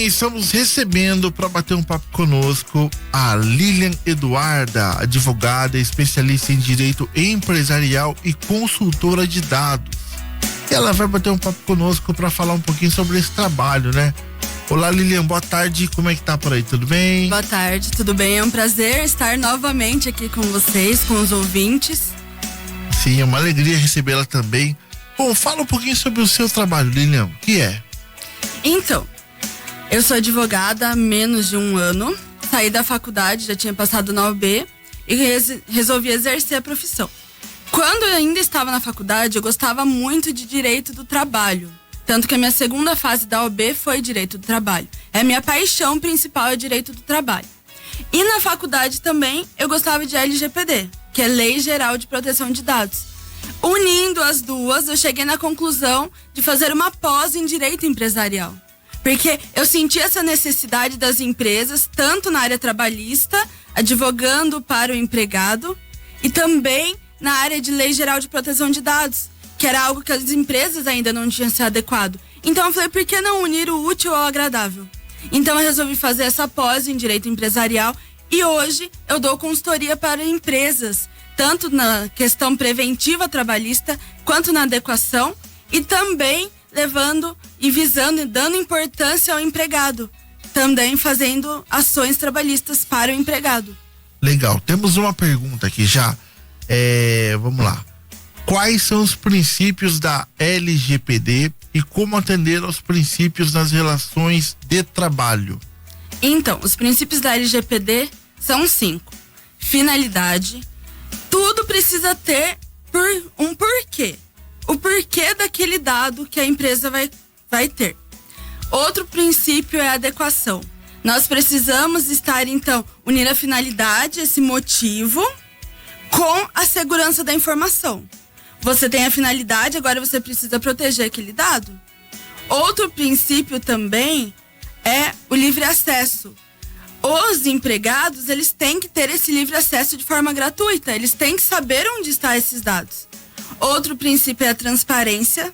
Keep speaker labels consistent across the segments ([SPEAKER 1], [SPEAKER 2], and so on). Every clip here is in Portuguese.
[SPEAKER 1] Estamos recebendo para bater um papo conosco a Lilian Eduarda, advogada, especialista em direito empresarial e consultora de dados. E ela vai bater um papo conosco para falar um pouquinho sobre esse trabalho, né? Olá, Lilian, boa tarde, como é que tá por aí, tudo bem?
[SPEAKER 2] Boa tarde, tudo bem? É um prazer estar novamente aqui com vocês, com os ouvintes.
[SPEAKER 1] Sim, é uma alegria recebê-la também. Bom, fala um pouquinho sobre o seu trabalho, Lilian, o que é?
[SPEAKER 2] Então, eu sou advogada há menos de um ano, saí da faculdade, já tinha passado na OAB e resolvi exercer a profissão. Quando eu ainda estava na faculdade, eu gostava muito de direito do trabalho. Tanto que a minha segunda fase da OAB foi direito do trabalho. A minha paixão principal é direito do trabalho. E na faculdade também eu gostava de LGPD, que é Lei Geral de Proteção de Dados. Unindo as duas, eu cheguei na conclusão de fazer uma pós em direito empresarial. Porque eu senti essa necessidade das empresas, tanto na área trabalhista, advogando para o empregado, e também na área de Lei Geral de Proteção de Dados, que era algo que as empresas ainda não tinham se adequado. Então eu falei, por que não unir o útil ao agradável? Então eu resolvi fazer essa pós em direito empresarial e hoje eu dou consultoria para empresas, tanto na questão preventiva trabalhista, quanto na adequação, e também levando e visando e dando importância ao empregado, também fazendo ações trabalhistas para o empregado.
[SPEAKER 1] Legal, temos uma pergunta aqui já. Vamos lá. Quais são os princípios da LGPD e como atender aos princípios nas relações de trabalho?
[SPEAKER 2] Então, os princípios da LGPD são 5. Finalidade. Tudo precisa ter um porquê. O porquê daquele dado que a empresa vai ter. Outro princípio é a adequação. Nós precisamos estar, então, unir a finalidade, esse motivo, com a segurança da informação. Você tem a finalidade, agora você precisa proteger aquele dado. Outro princípio também é o livre acesso. Os empregados, eles têm que ter esse livre acesso de forma gratuita. Eles têm que saber onde estão esses dados. Outro princípio é a transparência.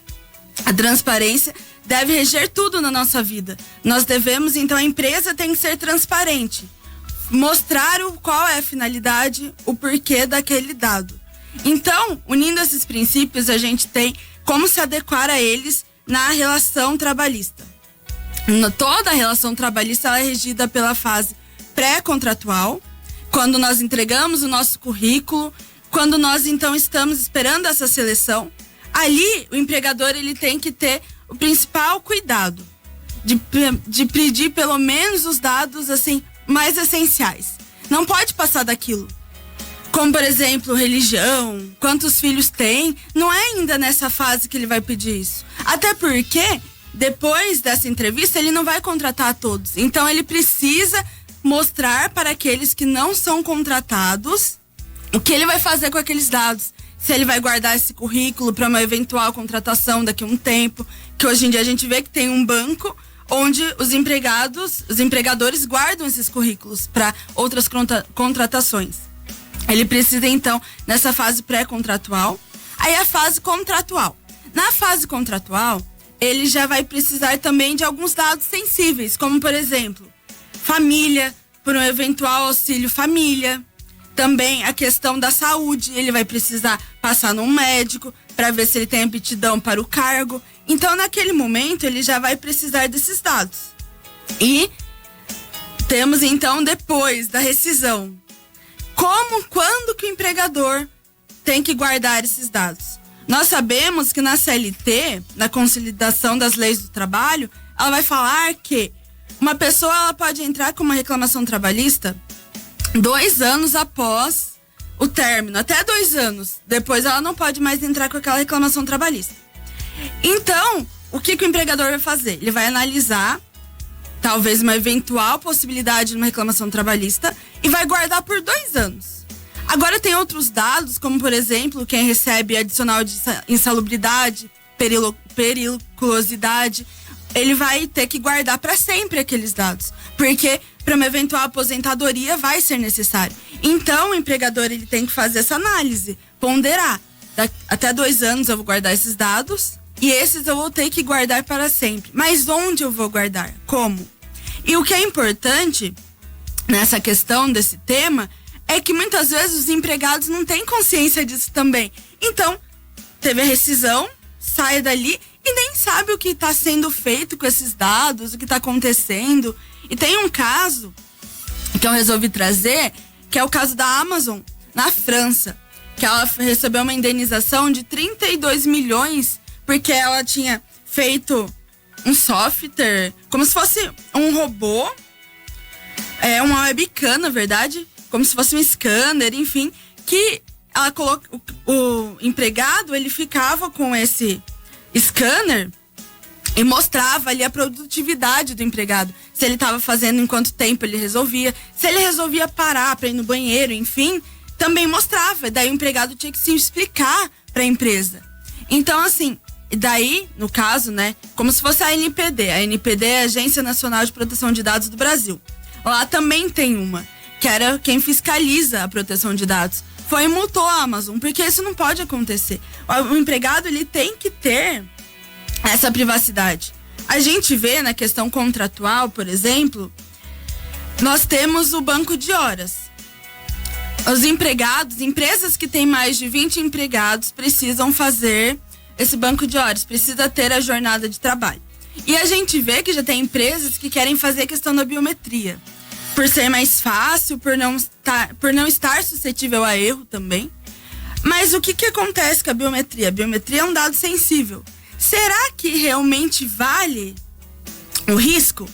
[SPEAKER 2] A transparência deve reger tudo na nossa vida. Nós devemos, então, a empresa tem que ser transparente. Mostrar qual é a finalidade, o porquê daquele dado. Então, unindo esses princípios, a gente tem como se adequar a eles na relação trabalhista. Toda a relação trabalhista ela é regida pela fase pré-contratual, quando nós entregamos o nosso currículo, quando nós então estamos esperando essa seleção. Ali, o empregador ele tem que ter o principal cuidado de pedir pelo menos os dados assim mais essenciais. Não pode passar daquilo. Como, por exemplo, religião, quantos filhos tem, não é ainda nessa fase que ele vai pedir isso. Até porque, depois dessa entrevista, ele não vai contratar a todos. Então, ele precisa mostrar para aqueles que não são contratados o que ele vai fazer com aqueles dados. Se ele vai guardar esse currículo para uma eventual contratação daqui a um tempo, que hoje em dia a gente vê que tem um banco onde os empregadores guardam esses currículos para outras contratações. Ele precisa, então, nessa fase pré-contratual. Aí a fase contratual. Na fase contratual, ele já vai precisar também de alguns dados sensíveis, como, por exemplo, família, por um eventual auxílio família. Também a questão da saúde, ele vai precisar passar num médico para ver se ele tem aptidão para o cargo. Então, naquele momento, ele já vai precisar desses dados. E temos, então, depois da rescisão, quando que o empregador tem que guardar esses dados? Nós sabemos que na CLT, na Consolidação das Leis do Trabalho, ela vai falar que uma pessoa ela pode entrar com uma reclamação trabalhista 2 anos após o término, até 2 anos. Depois ela não pode mais entrar com aquela reclamação trabalhista. Então, o que o empregador vai fazer? Ele vai analisar talvez uma eventual possibilidade de uma reclamação trabalhista e vai guardar por 2 anos. Agora tem outros dados, como por exemplo, quem recebe adicional de insalubridade, periculosidade, ele vai ter que guardar para sempre aqueles dados, porque para uma eventual aposentadoria vai ser necessário. Então o empregador ele tem que fazer essa análise, ponderar. Até 2 anos eu vou guardar esses dados e esses eu vou ter que guardar para sempre. Mas onde eu vou guardar? Como? E o que é importante nessa questão desse tema é que muitas vezes os empregados não têm consciência disso também. Então, teve a rescisão, sai dali e nem sabe o que está sendo feito com esses dados, o que está acontecendo. E tem um caso que eu resolvi trazer, que é o caso da Amazon na França, que ela recebeu uma indenização de 32 milhões porque ela tinha feito um software, como se fosse um robô, uma webcam, na verdade, como se fosse um scanner, enfim, que ela colocou, o empregado, ele ficava com esse scanner e mostrava ali a produtividade do empregado, se ele estava fazendo, em quanto tempo ele resolvia, se ele resolvia parar para ir no banheiro, enfim, também mostrava. Daí o empregado tinha que se explicar para a empresa. Então, assim, daí, no caso, né, como se fosse a NPD. A NPD é a Agência Nacional de Proteção de Dados do Brasil. Lá também tem uma, que era quem fiscaliza a proteção de dados. Foi e multou a Amazon, porque isso não pode acontecer. O empregado, ele tem que ter essa privacidade. A gente vê na questão contratual, por exemplo, nós temos o banco de horas. Os empregados, empresas que têm mais de 20 empregados precisam fazer esse banco de horas, precisa ter a jornada de trabalho. E a gente vê que já tem empresas que querem fazer a questão da biometria, por ser mais fácil, por não estar suscetível a erro também. Mas o que acontece com a biometria? A biometria é um dado sensível. Será que realmente vale o risco?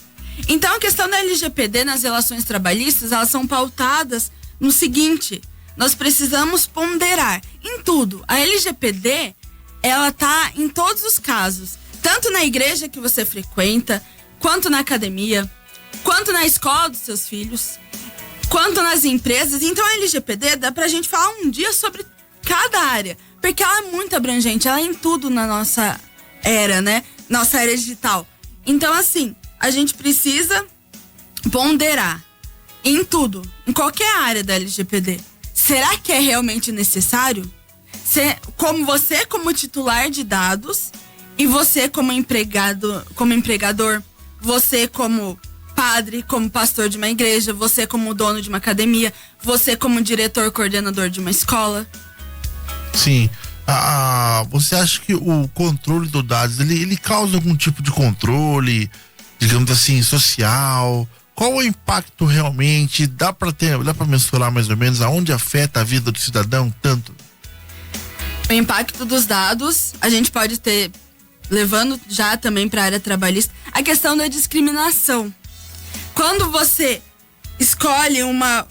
[SPEAKER 2] Então, a questão da LGPD nas relações trabalhistas, elas são pautadas no seguinte: nós precisamos ponderar em tudo. A LGPD, ela tá em todos os casos, tanto na igreja que você frequenta, quanto na academia, quanto na escola dos seus filhos, quanto nas empresas. Então, a LGPD dá pra gente falar um dia sobre cada área, porque ela é muito abrangente, ela é em tudo na nossa era, né? Nossa era digital. Então, assim, a gente precisa ponderar em tudo, em qualquer área da LGPD. Será que é realmente necessário? Como titular de dados, e você como empregador, você como padre, como pastor de uma igreja, você como dono de uma academia, você como diretor, coordenador de uma escola.
[SPEAKER 1] Sim. Você acha que o controle dos dados, ele causa algum tipo de controle, digamos assim, social? Qual o impacto realmente? Dá para mensurar mais ou menos aonde afeta a vida do cidadão tanto?
[SPEAKER 2] O impacto dos dados, a gente pode ter, levando já também para a área trabalhista, a questão da discriminação. Quando você escolhe uma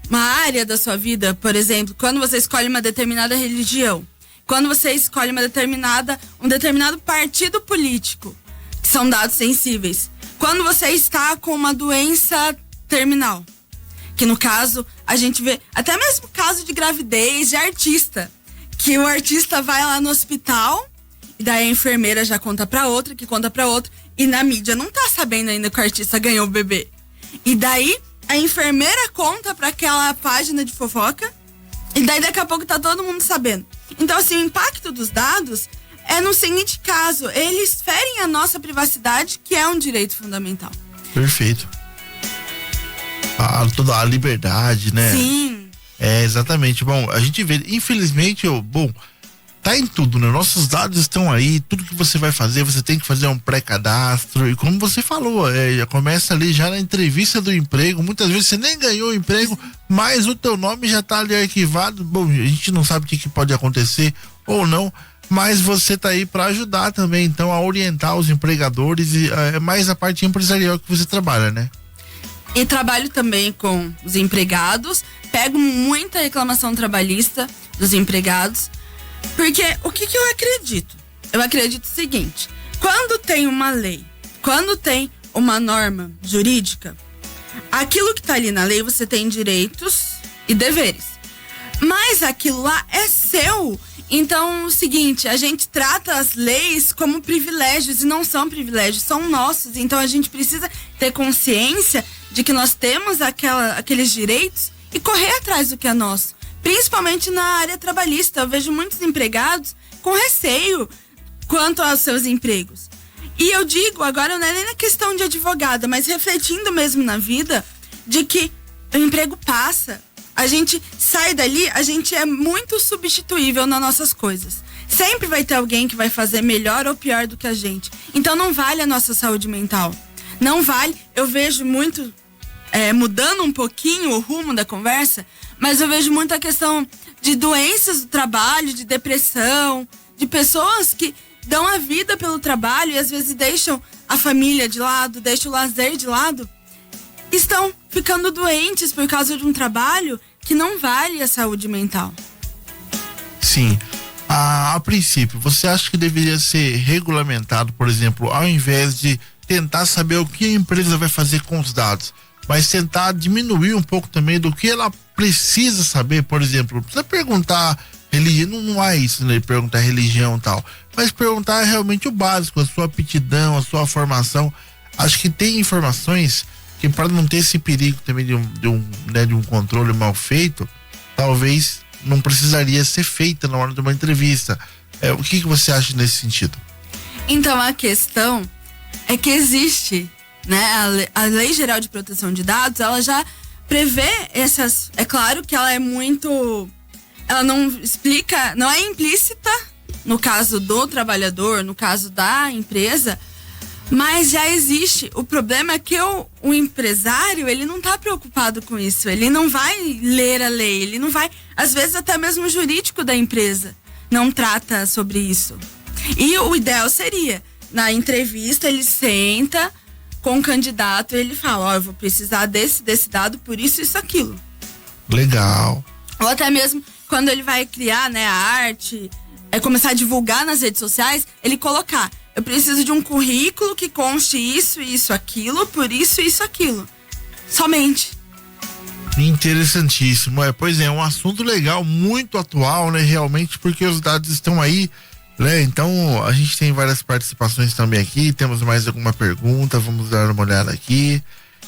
[SPEAKER 2] área da sua vida, por exemplo, quando você escolhe uma determinada religião, quando você escolhe um determinado partido político, que são dados sensíveis, quando você está com uma doença terminal, que no caso a gente vê até mesmo caso de gravidez de artista, que o artista vai lá no hospital e daí a enfermeira já conta pra outra, que conta pra outra, e na mídia não tá sabendo ainda que o artista ganhou o bebê. E daí a enfermeira conta pra aquela página de fofoca, e daí daqui a pouco tá todo mundo sabendo. Então, assim, o impacto dos dados é no seguinte caso: eles ferem a nossa privacidade, que é um direito fundamental.
[SPEAKER 1] Perfeito. Toda a liberdade, né?
[SPEAKER 2] Sim.
[SPEAKER 1] Exatamente. Bom, a gente vê, infelizmente, tá em tudo, né? Nossos dados estão aí, tudo que você vai fazer, você tem que fazer um pré-cadastro, e como você falou, já começa ali já na entrevista do emprego, muitas vezes você nem ganhou o emprego, mas o teu nome já tá ali arquivado. Bom, a gente não sabe o que pode acontecer ou não, mas você tá aí para ajudar também, então, a orientar os empregadores, e mais a parte empresarial que você trabalha, né?
[SPEAKER 2] E trabalho também com os empregados, pego muita reclamação trabalhista dos empregados, porque o que eu acredito? Eu acredito o seguinte: quando tem uma lei, quando tem uma norma jurídica, aquilo que tá ali na lei, você tem direitos e deveres, mas aquilo lá é seu. Então, é o seguinte, a gente trata as leis como privilégios, e não são privilégios, são nossos. Então a gente precisa ter consciência de que nós temos aqueles direitos e correr atrás do que é nosso. Principalmente na área trabalhista, eu vejo muitos empregados com receio quanto aos seus empregos. E eu digo, agora não é nem na questão de advogada, mas refletindo mesmo na vida, de que o emprego passa. A gente sai dali, a gente é muito substituível nas nossas coisas. Sempre vai ter alguém que vai fazer melhor ou pior do que a gente. Então não vale a nossa saúde mental. Não vale, eu vejo muito, mudando um pouquinho o rumo da conversa, mas eu vejo muito a questão de doenças do trabalho, de depressão, de pessoas que dão a vida pelo trabalho e às vezes deixam a família de lado, deixam o lazer de lado, estão ficando doentes por causa de um trabalho que não vale a saúde mental.
[SPEAKER 1] Sim. A princípio, você acha que deveria ser regulamentado, por exemplo, ao invés de tentar saber o que a empresa vai fazer com os dados, mas tentar diminuir um pouco também do que ela precisa saber? Por exemplo, precisa perguntar religião, não é isso, né? Perguntar religião e tal, mas perguntar realmente o básico, a sua aptidão, a sua formação. Acho que tem informações que, para não ter esse perigo também de um controle mal feito, talvez não precisaria ser feita na hora de uma entrevista. O que você acha nesse sentido?
[SPEAKER 2] Então, a questão é que existe, né, a Lei Geral de Proteção de Dados, ela já prevê essas. É claro que ela é muito. Ela não explica, não é implícita no caso do trabalhador, no caso da empresa, mas já existe. O problema é que o empresário, ele não está preocupado com isso. Ele não vai ler a lei, ele não vai. Às vezes até mesmo o jurídico da empresa não trata sobre isso. E o ideal seria, na entrevista, ele senta com o candidato e ele fala, eu vou precisar desse dado por isso, aquilo.
[SPEAKER 1] Legal.
[SPEAKER 2] Ou até mesmo quando ele vai criar, né, a arte, começar a divulgar nas redes sociais, ele colocar, eu preciso de um currículo que conste isso, aquilo, por isso, aquilo. Somente.
[SPEAKER 1] Interessantíssimo. Pois é, um assunto legal, muito atual, né? Realmente, porque os dados estão aí, né? Então, a gente tem várias participações também aqui. Temos mais alguma pergunta? Vamos dar uma olhada aqui.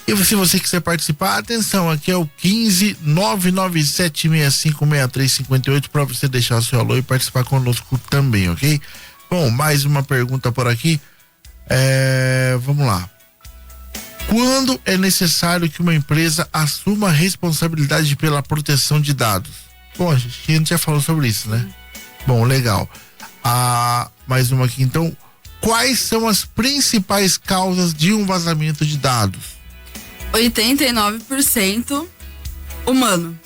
[SPEAKER 1] E se você quiser participar, atenção, aqui é o 15997656358 para você deixar o seu alô e participar conosco também, ok? Bom, mais uma pergunta por aqui. Vamos lá. Quando é necessário que uma empresa assuma a responsabilidade pela proteção de dados? Bom, a gente já falou sobre isso, né? Bom, legal. Mais uma aqui, então. Quais são as principais causas de um vazamento de dados?
[SPEAKER 2] 89% humano.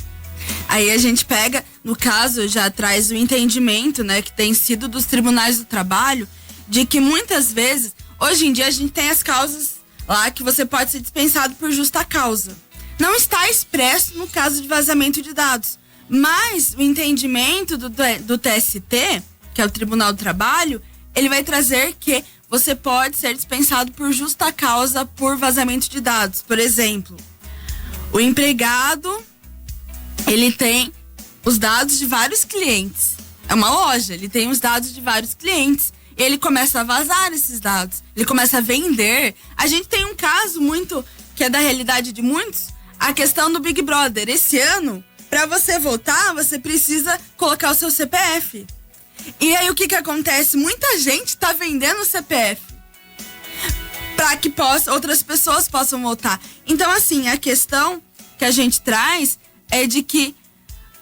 [SPEAKER 2] Aí a gente pega, no caso, já traz o entendimento, né, que tem sido dos tribunais do trabalho, de que muitas vezes, hoje em dia a gente tem as causas lá que você pode ser dispensado por justa causa. Não está expresso no caso de vazamento de dados, mas o entendimento do TST, que é o Tribunal do Trabalho, ele vai trazer que você pode ser dispensado por justa causa por vazamento de dados. Por exemplo, o empregado, ele tem os dados de vários clientes. É uma loja, ele tem os dados de vários clientes. E ele começa a vazar esses dados. Ele começa a vender. A gente tem um caso muito, que é da realidade de muitos, a questão do Big Brother. Esse ano, para você votar, você precisa colocar o seu CPF. E aí o que acontece? Muita gente tá vendendo o CPF para que outras pessoas possam votar. Então, assim, a questão que a gente traz é de que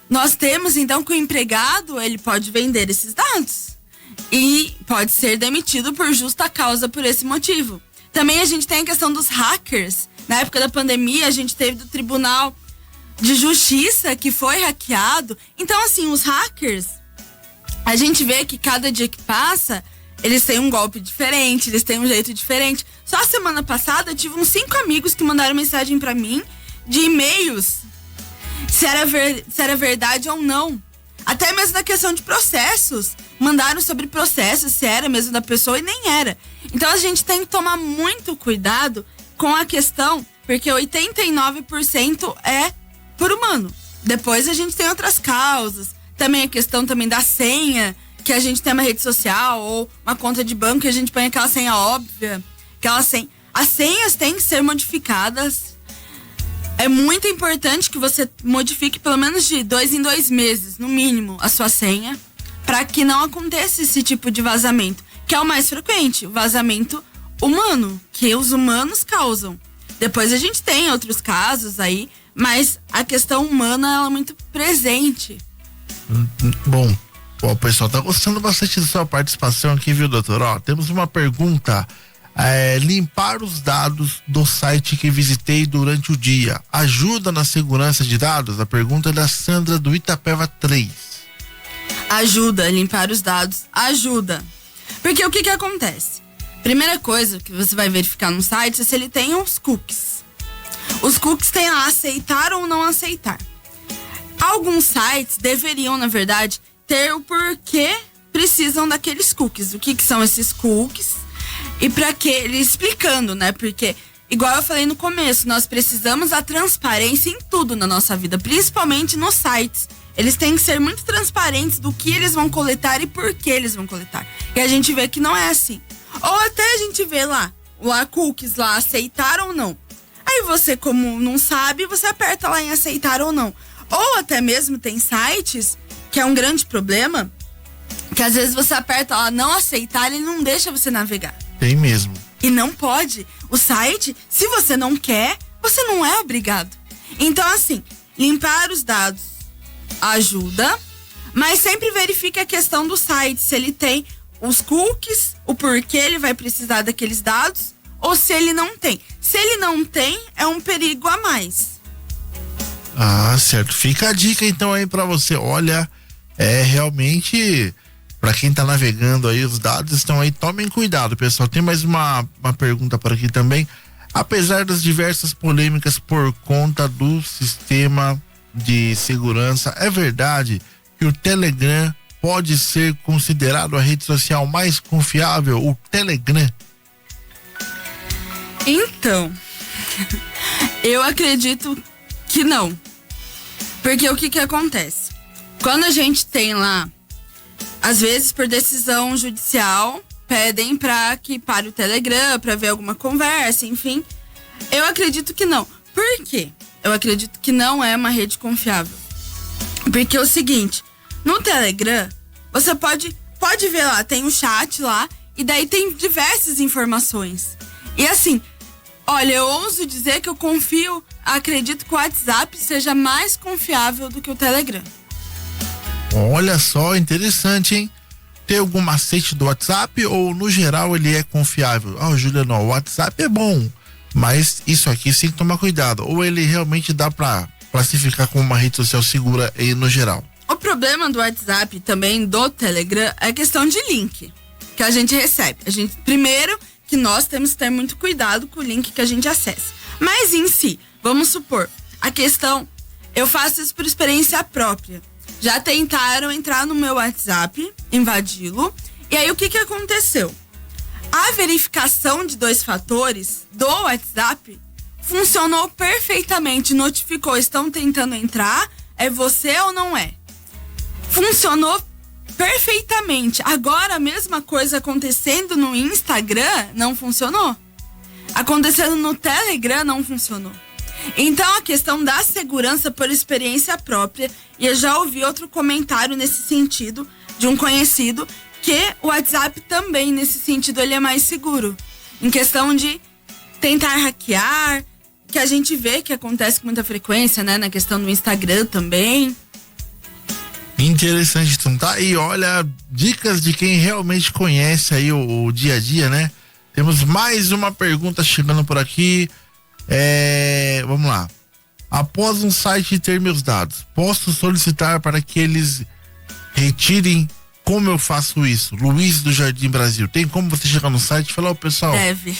[SPEAKER 2] nós temos, então, que o empregado, ele pode vender esses dados e pode ser demitido por justa causa por esse motivo. Também a gente tem a questão dos hackers. Na época da pandemia, a gente teve do Tribunal de Justiça que foi hackeado. Então, assim, os hackers, a gente vê que cada dia que passa, eles têm um golpe diferente, eles têm um jeito diferente. Só a semana passada, eu tive uns 5 amigos que mandaram mensagem pra mim de e-mails, se era verdade ou não. Até mesmo na questão de processos. Mandaram sobre processos, se era mesmo da pessoa e nem era. Então a gente tem que tomar muito cuidado com a questão, porque 89% é por humano. Depois a gente tem outras causas. Também a questão também da senha, que a gente tem uma rede social ou uma conta de banco e a gente põe aquela senha óbvia. As senhas têm que ser modificadas. É muito importante que você modifique pelo menos de 2 em 2 meses, no mínimo, a sua senha, para que não aconteça esse tipo de vazamento, que é o mais frequente, o vazamento humano, que os humanos causam. Depois a gente tem outros casos aí, mas a questão humana ela é muito presente.
[SPEAKER 1] Bom, o pessoal tá gostando bastante da sua participação aqui, viu, doutor? Ó, temos uma pergunta. Limpar os dados do site que visitei durante o dia ajuda na segurança de dados? A pergunta é da Sandra do Itapeva 3.
[SPEAKER 2] Ajuda, limpar os dados ajuda. Porque o que acontece? Primeira coisa que você vai verificar no site é se ele tem os cookies. Os cookies tem lá aceitar ou não aceitar. Alguns sites deveriam, na verdade, ter o porquê precisam daqueles cookies. O que são esses cookies? E para que ele explicando, né? Porque, igual eu falei no começo, nós precisamos da transparência em tudo na nossa vida, principalmente nos sites. Eles têm que ser muito transparentes do que eles vão coletar e por que eles vão coletar. E a gente vê que não é assim. Ou até a gente vê lá cookies lá, aceitar ou não. Aí você, como não sabe, você aperta lá em aceitar ou não. Ou até mesmo tem sites, que é um grande problema, que às vezes você aperta lá não aceitar, ele não deixa você navegar.
[SPEAKER 1] Tem mesmo.
[SPEAKER 2] E não pode. O site, se você não quer, você não é obrigado. Então, assim, limpar os dados ajuda, mas sempre verifique a questão do site, se ele tem os cookies, o porquê ele vai precisar daqueles dados, ou se ele não tem. Se ele não tem, é um perigo a mais.
[SPEAKER 1] Ah, certo. Fica a dica então aí pra você. Olha, realmente, pra quem tá navegando aí, os dados estão aí, tomem cuidado, pessoal. Tem mais uma pergunta por aqui também. Apesar das diversas polêmicas por conta do sistema de segurança, é verdade que o Telegram pode ser considerado a rede social mais confiável, o Telegram?
[SPEAKER 2] Então, eu acredito que não. Porque o que acontece? Quando a gente tem lá, às vezes por decisão judicial, pedem pra que pare o Telegram, pra ver alguma conversa, enfim. Eu acredito que não. Por quê? Eu acredito que não é uma rede confiável. Porque é o seguinte, no Telegram, você pode ver lá, tem um chat lá, e daí tem diversas informações. E assim, olha, eu ouso dizer que eu acredito que o WhatsApp seja mais confiável do que o Telegram.
[SPEAKER 1] Olha só, interessante, hein? Tem algum macete do WhatsApp ou no geral ele é confiável? Juliano, o WhatsApp é bom, mas isso aqui tem que tomar cuidado. Ou ele realmente dá pra classificar como uma rede social segura aí no geral?
[SPEAKER 2] O problema do WhatsApp também do Telegram é a questão de link que a gente recebe. Primeiro que nós temos que ter muito cuidado com o link que a gente acessa. Mas em si, vamos supor, a questão, eu faço isso por experiência própria. Já tentaram entrar no meu WhatsApp, invadi-lo, e aí o que aconteceu? A verificação de 2 fatores do WhatsApp funcionou perfeitamente, notificou, estão tentando entrar, é você ou não é? Funcionou perfeitamente. Agora a mesma coisa acontecendo no Instagram não funcionou. Acontecendo no Telegram não funcionou. Então a questão da segurança por experiência própria, e eu já ouvi outro comentário nesse sentido de um conhecido, que o WhatsApp também nesse sentido ele é mais seguro. Em questão de tentar hackear, que a gente vê que acontece com muita frequência, né? Na questão do Instagram também.
[SPEAKER 1] Interessante, então tá aí, olha, dicas de quem realmente conhece aí o dia a dia, né? Temos mais uma pergunta chegando por aqui. Vamos lá. Após um site ter meus dados, posso solicitar para que eles retirem? Como eu faço isso? Luiz do Jardim Brasil. Tem como você chegar no site e falar, pessoal?
[SPEAKER 2] Deve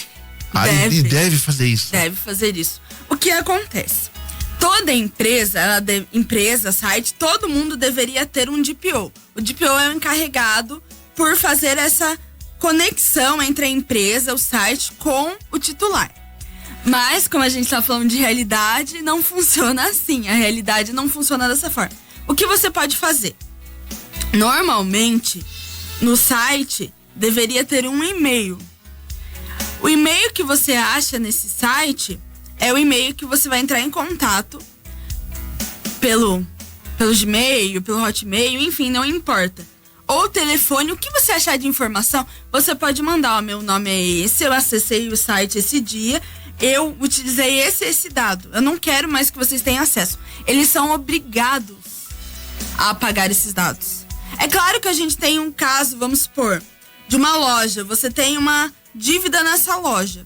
[SPEAKER 1] fazer isso.
[SPEAKER 2] Deve fazer isso. O que acontece? Toda empresa, site, todo mundo deveria ter um DPO. O DPO é o encarregado por fazer essa conexão entre a empresa, o site, com o titular. Mas, como a gente está falando de realidade, não funciona assim. A realidade não funciona dessa forma. O que você pode fazer? Normalmente, no site, deveria ter um e-mail. O e-mail que você acha nesse site é o e-mail que você vai entrar em contato pelo Gmail, pelo Hotmail, enfim, não importa. ou telefone, o que você achar de informação, você pode mandar, meu nome é esse, eu acessei o site esse dia, eu utilizei esse dado, eu não quero mais que vocês tenham acesso. Eles são obrigados a apagar esses dados. É claro que a gente tem um caso, vamos supor, de uma loja, você tem uma dívida nessa loja.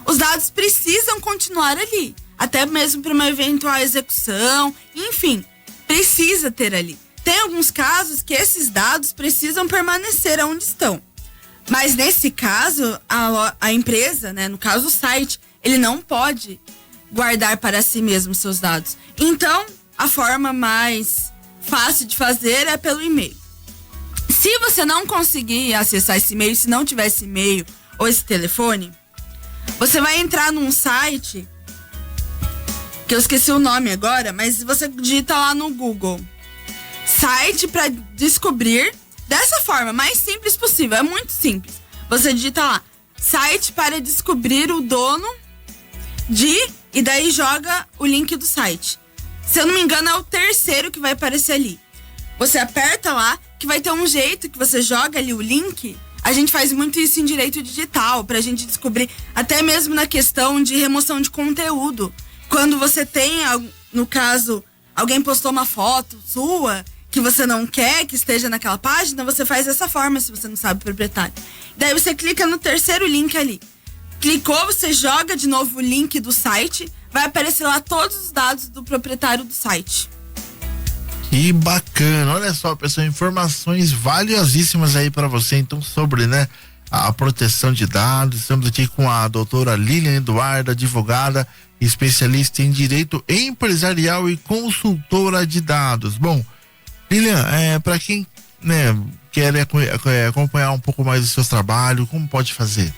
[SPEAKER 2] Os dados precisam continuar ali, até mesmo para uma eventual execução, enfim, precisa ter ali. Tem alguns casos que esses dados precisam permanecer onde estão. Mas nesse caso, a empresa, né, no caso o site, ele não pode guardar para si mesmo seus dados. Então, a forma mais fácil de fazer é pelo e-mail. Se você não conseguir acessar esse e-mail, se não tiver esse e-mail ou esse telefone, você vai entrar num site, que eu esqueci o nome agora, mas você digita lá no Google, site para descobrir, dessa forma, mais simples possível, é muito simples. Você digita lá, site para descobrir o dono e daí joga o link do site. Se eu não me engano, é o terceiro que vai aparecer ali. Você aperta lá, que vai ter um jeito que você joga ali o link. A gente faz muito isso em direito digital, pra gente descobrir, até mesmo na questão de remoção de conteúdo. Quando você tem, no caso, alguém postou uma foto sua, que você não quer que esteja naquela página, você faz dessa forma, se você não sabe o proprietário. Daí você clica no terceiro link ali. Clicou, você joga de novo o link do site, vai aparecer lá todos os dados do proprietário do site.
[SPEAKER 1] Que bacana, olha só, pessoal, informações valiosíssimas aí para você, então, sobre, né, a proteção de dados. Estamos aqui com a doutora Lilian Eduarda, advogada, especialista em direito empresarial e consultora de dados. Bom, Lilian, para quem, né, quer acompanhar um pouco mais do seu trabalho, como pode fazer?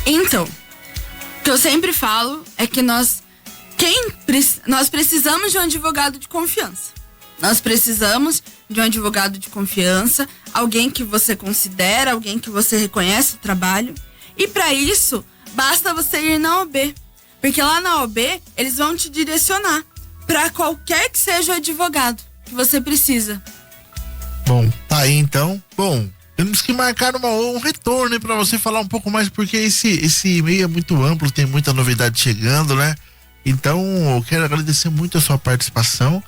[SPEAKER 2] Então, o que eu sempre falo é que nós precisamos de um advogado de confiança. Nós precisamos de um advogado de confiança, alguém que você considera, alguém que você reconhece o trabalho. E para isso, basta você ir na OAB. Porque lá na OAB, eles vão te direcionar para qualquer que seja o advogado que você precisa.
[SPEAKER 1] Bom, tá aí então. Bom, temos que marcar um retorno para você falar um pouco mais, porque esse e-mail é muito amplo, tem muita novidade chegando, né? Então, eu quero agradecer muito a sua participação.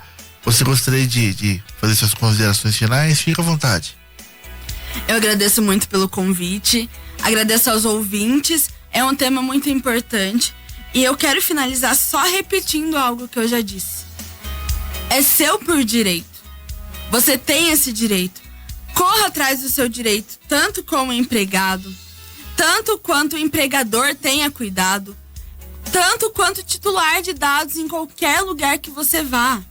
[SPEAKER 1] Você gostaria de fazer suas considerações finais? Fica à vontade.
[SPEAKER 2] Eu agradeço muito pelo convite, agradeço aos ouvintes, é um tema muito importante e eu quero finalizar só repetindo algo que eu já disse. É seu por direito, você tem esse direito, corra atrás do seu direito, tanto como empregado, tanto quanto o empregador tenha cuidado, tanto quanto titular de dados em qualquer lugar que você vá.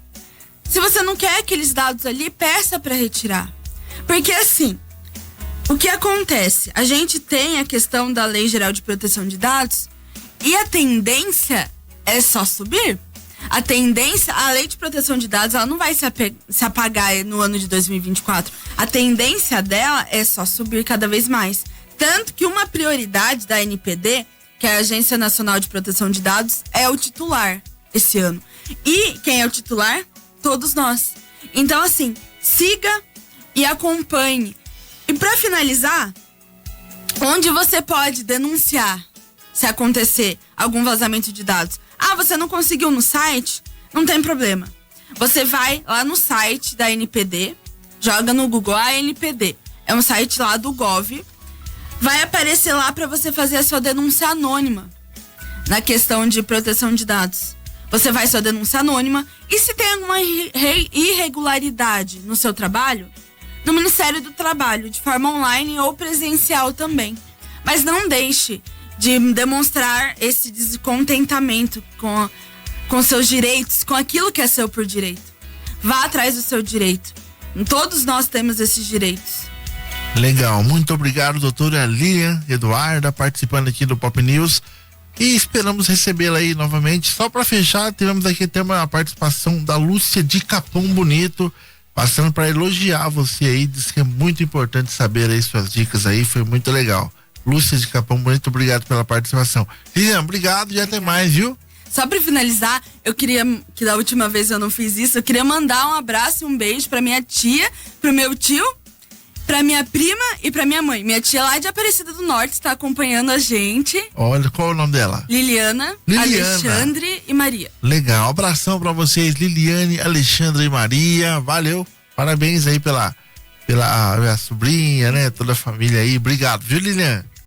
[SPEAKER 2] Se você não quer aqueles dados ali, peça para retirar. Porque assim, o que acontece? A gente tem a questão da Lei Geral de Proteção de Dados e a tendência é só subir. A tendência, a Lei de Proteção de Dados, ela não vai se apagar no ano de 2024. A tendência dela é só subir cada vez mais. Tanto que uma prioridade da ANPD, que é a Agência Nacional de Proteção de Dados, é o titular esse ano. E quem é o titular? Todos nós. Então, assim, siga e acompanhe. E para finalizar, onde você pode denunciar se acontecer algum vazamento de dados? Ah, você não conseguiu no site? Não tem problema. Você vai lá no site da ANPD, joga no Google ANPD. É um site lá do Gov. Vai aparecer lá para você fazer a sua denúncia anônima na questão de proteção de dados. Você faz sua denúncia anônima e se tem alguma irregularidade no seu trabalho, no Ministério do Trabalho, de forma online ou presencial também. Mas não deixe de demonstrar esse descontentamento com seus direitos, com aquilo que é seu por direito. Vá atrás do seu direito. Todos nós temos esses direitos.
[SPEAKER 1] Legal, muito obrigado, doutora Lilian Eduarda, participando aqui do Pop News. E esperamos recebê-la aí novamente. Só para fechar, tivemos aqui até uma participação da Lúcia de Capão Bonito, passando para elogiar você aí, diz que é muito importante saber aí suas dicas aí, foi muito legal. Lúcia de Capão Bonito, obrigado pela participação. Lilian, obrigado e até mais, viu?
[SPEAKER 2] Só para finalizar, eu queria, que da última vez eu não fiz isso, eu queria mandar um abraço e um beijo para minha tia, pro meu tio, Pra minha prima e pra minha mãe. Minha tia lá de Aparecida do Norte está acompanhando a gente.
[SPEAKER 1] Olha, qual é o nome dela?
[SPEAKER 2] Liliana, Alexandre e Maria.
[SPEAKER 1] Legal, abração pra vocês, Liliane, Alexandre e Maria. Valeu, parabéns aí pela minha sobrinha, né? Toda a família aí. Obrigado, viu, Liliane?